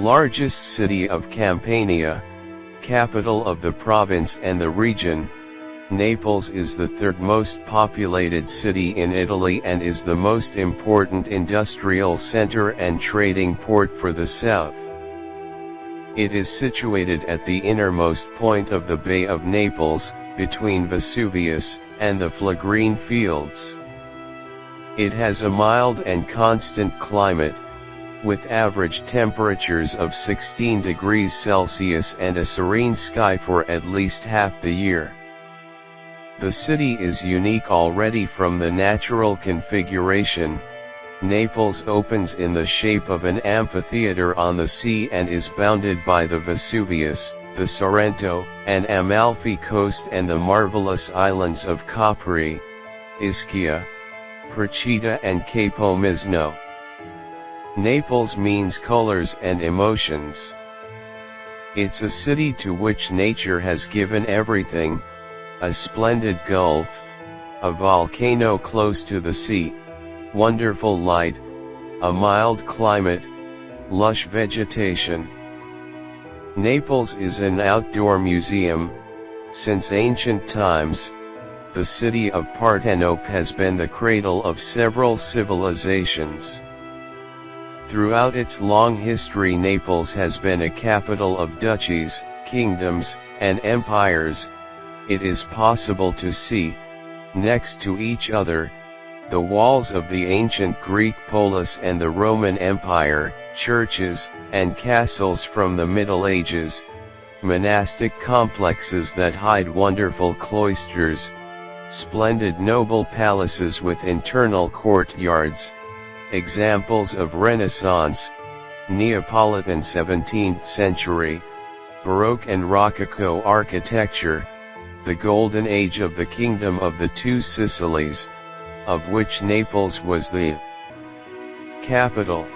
largest city of Campania, capital of the province and the region, Naples is the third most populated city in Italy and is the most important industrial center and trading port for the south. It is situated at the innermost point of the Bay of Naples, between Vesuvius and the Phlegrean Fields. It has a mild and constant climate, with average temperatures of 16 degrees Celsius and a serene sky for at least half the year. The city is unique already from the natural configuration. Naples opens in the shape of an amphitheater on the sea and is bounded by the Vesuvius, the Sorrento and Amalfi coast and the marvelous islands of Capri, Ischia, Procida and Capo Miseno. Naples means colors and emotions. It's a city to which nature has given everything: a splendid gulf, a volcano close to the sea, wonderful light, a mild climate, lush vegetation. Naples is an outdoor museum. Since ancient times, the city of Partenope has been the cradle of several civilizations. Throughout its long history, Naples has been a capital of duchies, kingdoms, and empires. It is possible to see, next to each other, the walls of the ancient Greek polis and the Roman Empire, churches and castles from the Middle Ages, monastic complexes that hide wonderful cloisters, splendid noble palaces with internal courtyards, examples of Renaissance, Neapolitan 17th century, Baroque and Rococo architecture, the golden age of the Kingdom of the Two Sicilies, of which Naples was the capital.